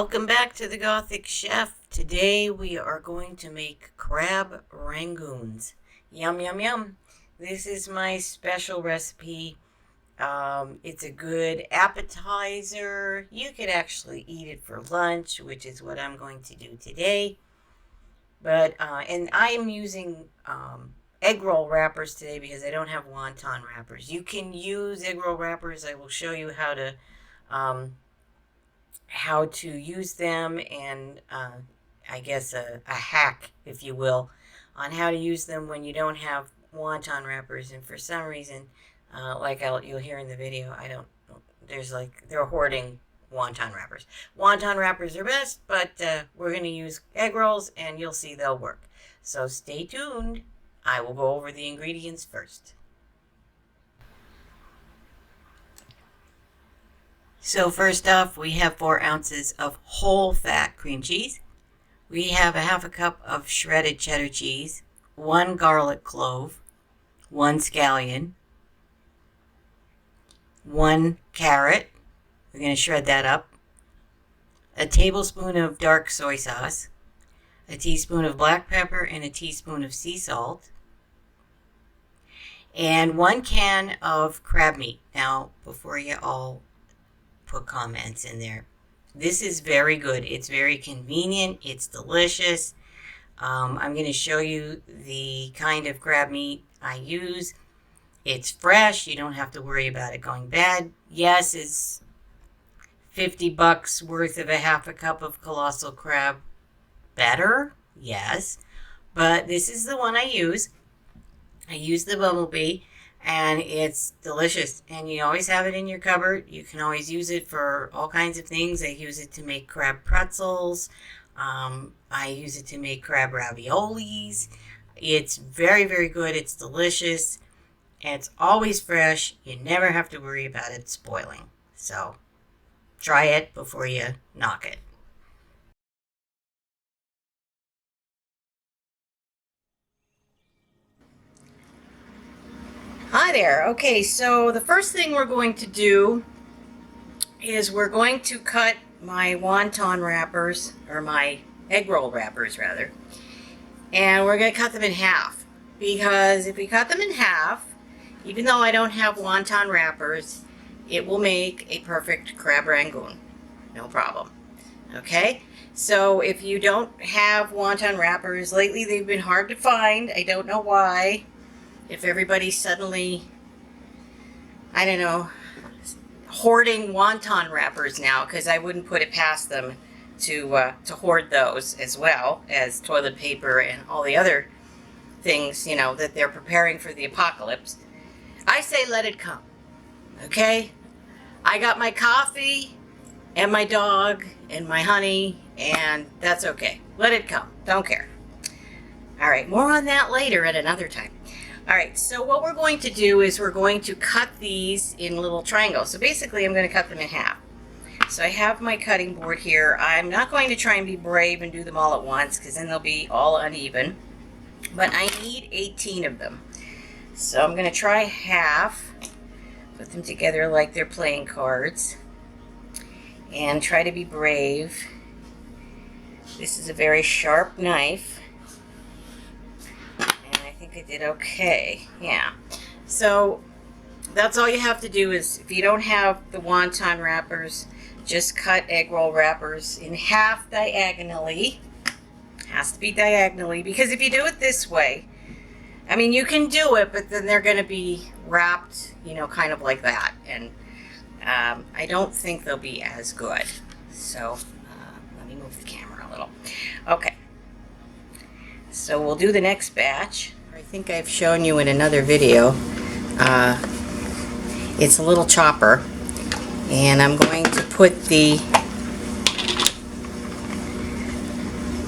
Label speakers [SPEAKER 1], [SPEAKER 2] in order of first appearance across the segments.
[SPEAKER 1] Welcome back to the Gothic Chef. Today we are going to make crab rangoons. Yum, yum, yum. This is my special recipe. It's a good appetizer. You could actually eat it for lunch, which is what I'm going to do today. And I am using egg roll wrappers today because I don't have wonton wrappers. You can use egg roll wrappers. I will show you how to use them, and I guess a hack, if you will, on how to use them when you don't have wonton wrappers. And for some reason, you'll hear in the video, they're hoarding wonton wrappers. Wonton wrappers are best, but we're going to use egg rolls, and you'll see they'll work. So stay tuned. I will go over the ingredients first. So first off, we have 4 ounces of whole fat cream cheese. We have a half a cup of shredded cheddar cheese, 1 garlic clove, 1 scallion, 1 carrot. We're going to shred that up. A tablespoon of dark soy sauce, a teaspoon of black pepper, and a teaspoon of sea salt, and 1 can of crab meat. Now, before you all put comments in there, this is very good. It's very convenient. It's delicious. I'm going to show you the kind of crab meat I use. It's fresh. You don't have to worry about it going bad. Yes, is $50 worth of a half a cup of colossal crab better? Yes, but this is the one I use. I use the bumblebee, and it's delicious, and you always have it in your cupboard. You can always use it for all kinds of things. I use it to make crab pretzels. I use it to make crab raviolis. It's very, very good. It's delicious. It's always fresh. You never have to worry about it spoiling. So try it before you knock it. Hi there. Okay, so the first thing we're going to do is we're going to cut my wonton wrappers, or my egg roll wrappers rather, and we're going to cut them in half, because if we cut them in half, even though I don't have wonton wrappers, it will make a perfect crab rangoon. No problem. Okay, so if you don't have wonton wrappers, lately they've been hard to find. I don't know why. If everybody's suddenly, I don't know, hoarding wonton wrappers now, because I wouldn't put it past them to hoard those as well as toilet paper and all the other things, you know, that they're preparing for the apocalypse. I say let it come, okay? I got my coffee and my dog and my honey, and that's okay. Let it come. Don't care. All right, more on that later at another time. All right, so what we're going to do is we're going to cut these in little triangles. So basically, I'm going to cut them in half. So I have my cutting board here. I'm not going to try and be brave and do them all at once, because then they'll be all uneven. But I need 18 of them. So I'm going to try half, put them together like they're playing cards, and try to be brave. This is a very sharp knife. I did okay. Yeah. So that's all you have to do is, if you don't have the wonton wrappers, just cut egg roll wrappers in half diagonally. Has to be diagonally, because if you do it this way, I mean, you can do it, but then they're going to be wrapped, you know, kind of like that. And I don't think they'll be as good. So let me move the camera a little. Okay. So we'll do the next batch. I think I've shown you in another video. It's a little chopper, and I'm going to put the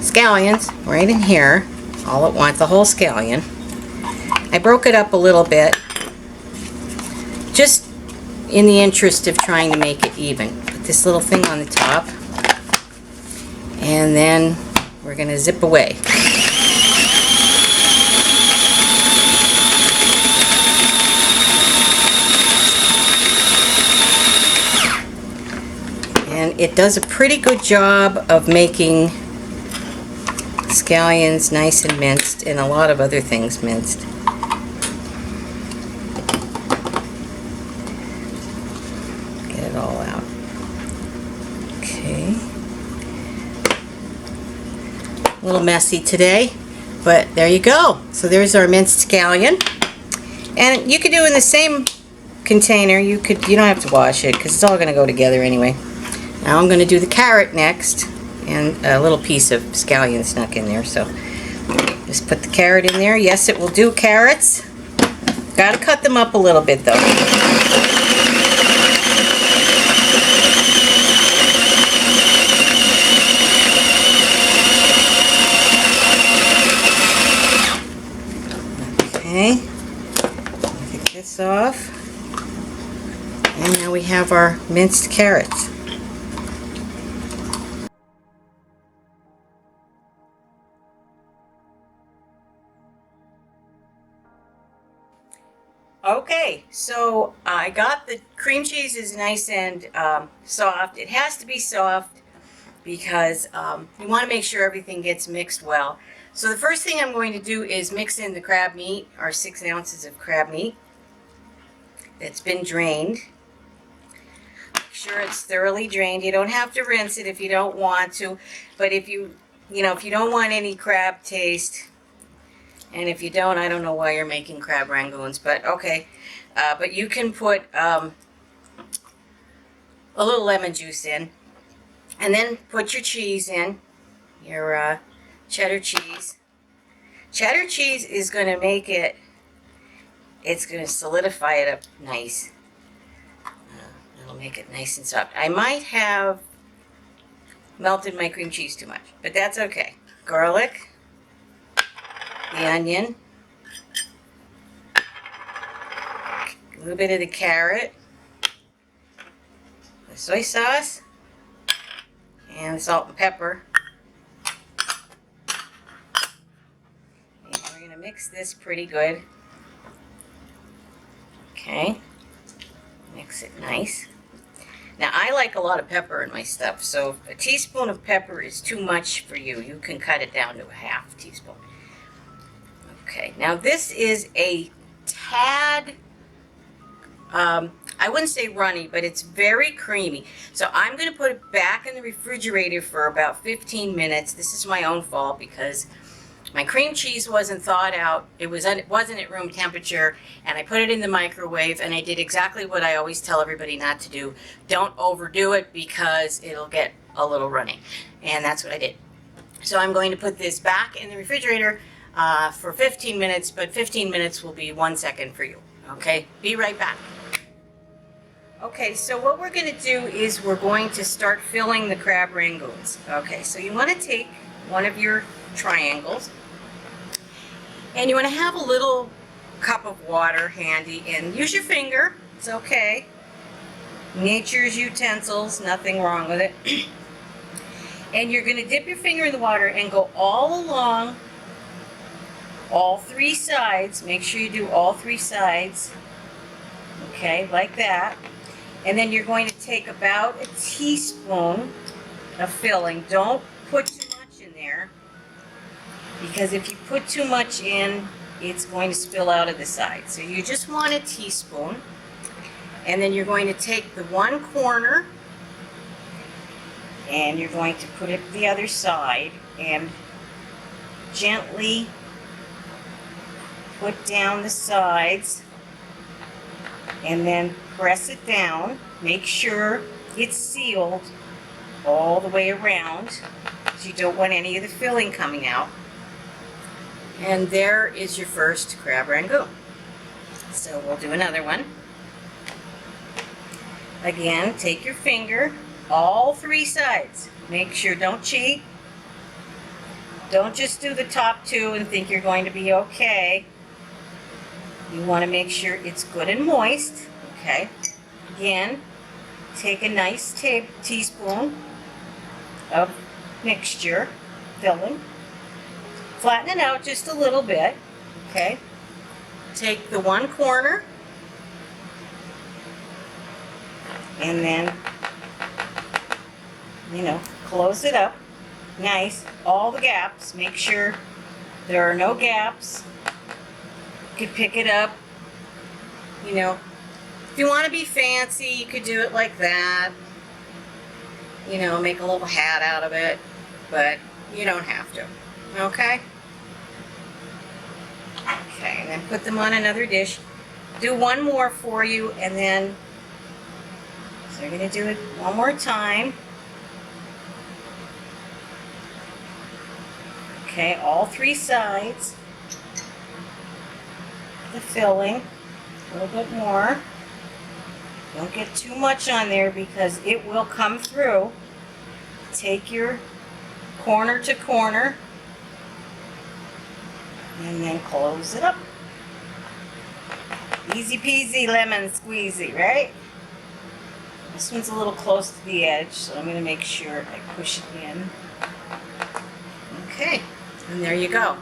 [SPEAKER 1] scallions right in here all at once, the whole scallion. I broke it up a little bit just in the interest of trying to make it even. Put this little thing on the top, and then we're going to zip away. and it does a pretty good job of making scallions nice and minced, and a lot of other things minced. Get it all out. Okay. A little messy today, but there you go. So there's our minced scallion, and you could do in the same container. You don't have to wash it because it's all going to go together anyway. Now I'm going to do the carrot next, and a little piece of scallion snuck in there, so just put the carrot in there. Yes, it will do carrots. Got to cut them up a little bit though. Okay, take this off, and now we have our minced carrots. Okay, so I got the cream cheese is nice and soft. It has to be soft because you want to make sure everything gets mixed well. So the first thing I'm going to do is mix in the crab meat, our 6 ounces of crab meat that's been drained. Make sure it's thoroughly drained. You don't have to rinse it if you don't want to, but if you don't want any crab taste, and if you don't, I don't know why you're making crab rangoons, but okay. But you can put a little lemon juice in, and then put your cheese in, your cheddar cheese. Cheddar cheese is going to make it, it's going to solidify it up nice. It'll make it nice and soft. I might have melted my cream cheese too much, but that's okay. Garlic. The onion, a little bit of the carrot, the soy sauce, and the salt and pepper. And we're going to mix this pretty good. Okay, mix it nice. Now I like a lot of pepper in my stuff, so if a teaspoon of pepper is too much for you, you can cut it down to a half teaspoon. Okay, now this is a tad, I wouldn't say runny, but it's very creamy. So I'm going to put it back in the refrigerator for about 15 minutes. This is my own fault because my cream cheese wasn't thawed out. It wasn't at room temperature, and I put it in the microwave, and I did exactly what I always tell everybody not to do. Don't overdo it because it'll get a little runny, and that's what I did. So I'm going to put this back in the refrigerator for 15 minutes, but 15 minutes will be 1 second for you. Okay, be right back. Okay, so what we're going to do is we're going to start filling the crab rangoons. Okay, so you want to take one of your triangles, and you want to have a little cup of water handy, and use your finger. It's okay. Nature's utensils, nothing wrong with it. And you're going to dip your finger in the water and go all along all 3 sides. Make sure you do all 3 sides. Okay, like that. And then you're going to take about a teaspoon of filling. Don't put too much in there, because if you put too much in, it's going to spill out of the side. So you just want a teaspoon. And then you're going to take the one corner and you're going to put it the other side and gently put down the sides, and then press it down. Make sure it's sealed all the way around, because you don't want any of the filling coming out. And there is your first crab rangoon. So we'll do another one. Again, take your finger, all 3 sides. Make sure, don't cheat. Don't just do the top 2 and think you're going to be okay. You want to make sure it's good and moist. Okay. Again, take a nice teaspoon of mixture, filling. Flatten it out just a little bit. Okay. Take the one corner and then you know, close it up. Nice. All the gaps. Make sure there are no gaps. You could pick it up. You know, if you want to be fancy, you could do it like that. You know, make a little hat out of it. But you don't have to. Okay? Okay, and then put them on another dish. Do one more for you, and then, so you're going to do it one more time. Okay, all three sides. The filling, a little bit more. Don't get too much on there because it will come through. Take your corner to corner and then close it up. Easy peasy lemon squeezy, right? This one's a little close to the edge, so I'm going to make sure I push it in. Okay, and there you go.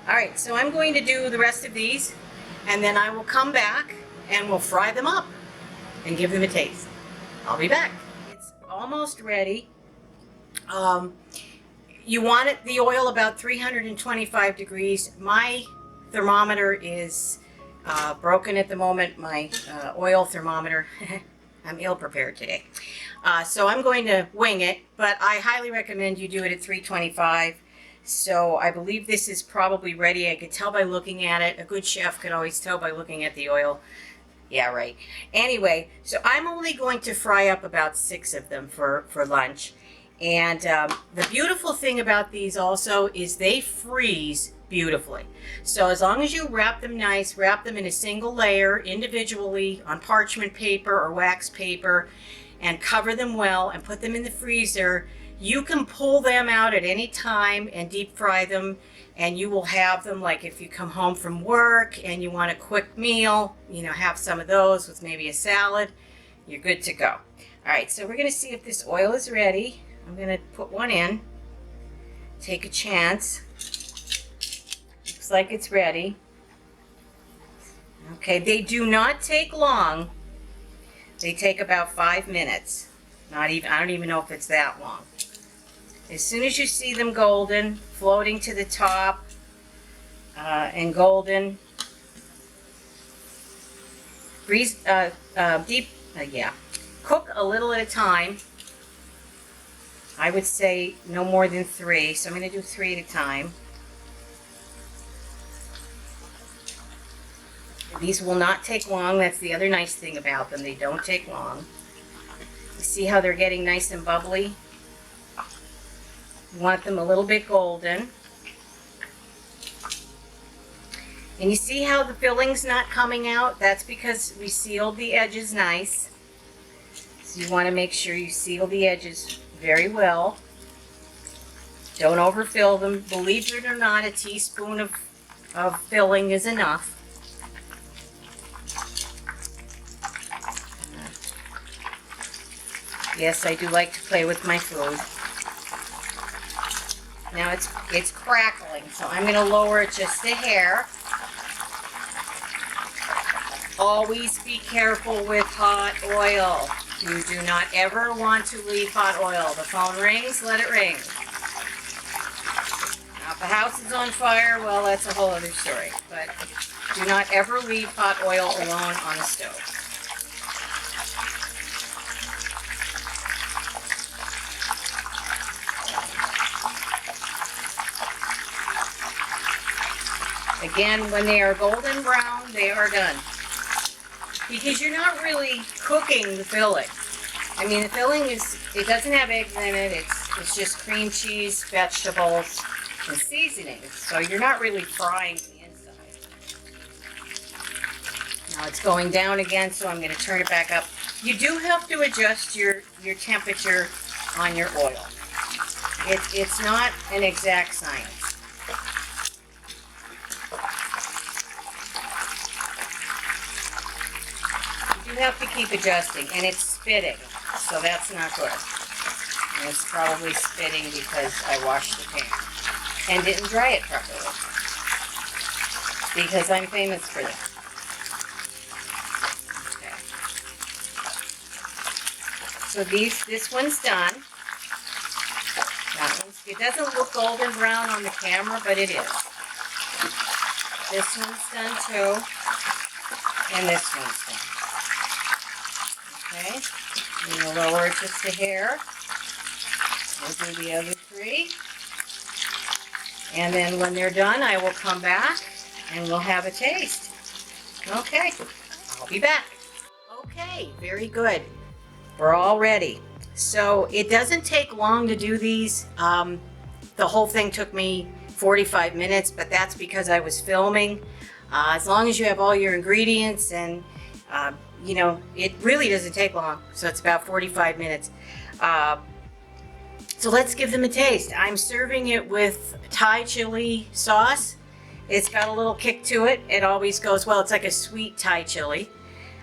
[SPEAKER 1] Alright, so I'm going to do the rest of these, and then I will come back and we'll fry them up and give them a taste. I'll be back. It's almost ready. You want it, the oil about 325 degrees. My thermometer is broken at the moment, my oil thermometer. I'm ill prepared today. So I'm going to wing it, but I highly recommend you do it at 325. So I believe this is probably ready. I could tell by looking at it. A good chef could always tell by looking at the oil. Yeah, right. Anyway, so I'm only going to fry up about 6 of them for lunch. And the beautiful thing about these also is they freeze beautifully. So as long as you wrap them nice, wrap them in a single layer individually on parchment paper or wax paper, and cover them well and put them in the freezer, you can pull them out at any time and deep fry them, and you will have them like if you come home from work and you want a quick meal, you know, have some of those with maybe a salad, you're good to go. All right, so we're going to see if this oil is ready. I'm going to put one in, take a chance. Looks like it's ready. Okay, they do not take long. They take about 5 minutes. Not even, I don't even know if it's that long. As soon as you see them golden, floating to the top, and golden, cook a little at a time. I would say no more than 3, so I'm going to do 3 at a time. These will not take long. That's the other nice thing about them. They don't take long. You see how they're getting nice and bubbly? You want them a little bit golden. And you see how the filling's not coming out? That's because we sealed the edges nice. So you want to make sure you seal the edges very well. Don't overfill them. Believe it or not, a teaspoon of filling is enough. Yes, I do like to play with my food. Now it's crackling, so I'm going to lower it just a hair. Always be careful with hot oil. You do not ever want to leave hot oil. The phone rings, let it ring. Now, if the house is on fire, well, that's a whole other story. But do not ever leave hot oil alone on the stove. Again, when they are golden brown, they are done. Because you're not really cooking the filling. I mean, the filling it doesn't have eggs in it. It's just cream cheese, vegetables, and seasonings. So you're not really frying the inside. Now it's going down again, so I'm going to turn it back up. You do have to adjust your temperature on your oil. It's not an exact science. You have to keep adjusting, and it's spitting, so that's not good. And it's probably spitting because I washed the pan and didn't dry it properly, because I'm famous for that. Okay. So this one's done. It doesn't look golden brown on the camera, but it is. This one's done too. And this one's done. Okay. I'm going to lower it just a hair. We'll do the other three. And then when they're done, I will come back and we'll have a taste. Okay. I'll be back. Okay. Very good. We're all ready. So it doesn't take long to do these. The whole thing took me 45 minutes, but that's because I was filming. As long as you have all your ingredients and, you know, it really doesn't take long. So it's about 45 minutes. So let's give them a taste. I'm serving it with Thai chili sauce. It's got a little kick to it. It always goes well. It's like a sweet Thai chili.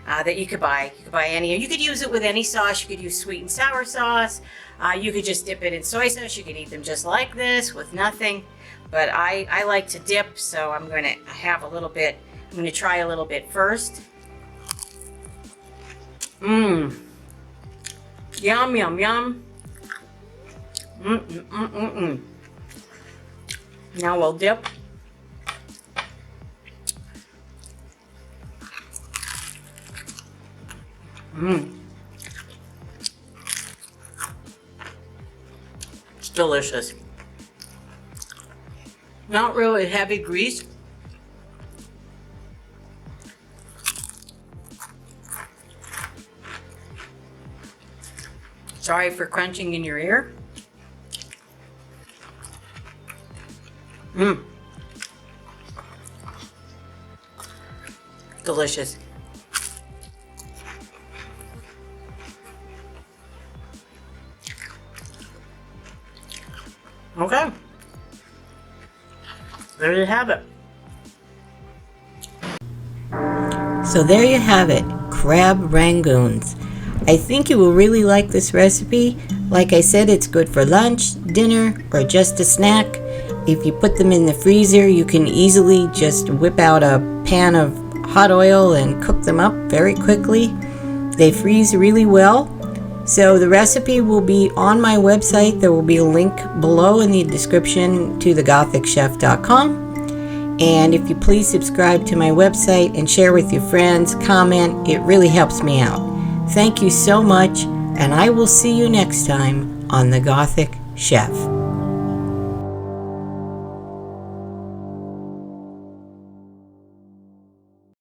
[SPEAKER 1] That you could buy. You could buy any. You could use it with any sauce. You could use sweet and sour sauce. You could just dip it in soy sauce. You could eat them just like this with nothing. But I like to dip, so I'm going to have a little bit. I'm going to try a little bit first. Mmm. Yum, yum, yum. Now we'll dip. It's delicious. Not really heavy grease. Sorry for crunching in your ear. Delicious. Okay. There you have it. So there you have it, crab rangoons. I think you will really like this recipe. Like I said, it's good for lunch, dinner, or just a snack. If you put them in the freezer, you can easily just whip out a pan of hot oil and cook them up very quickly. They freeze really well. So the recipe will be on my website. There will be a link below in the description to thegothicchef.com. And if you please subscribe to my website and share with your friends, comment, it really helps me out. Thank you so much, and I will see you next time on The Gothic Chef.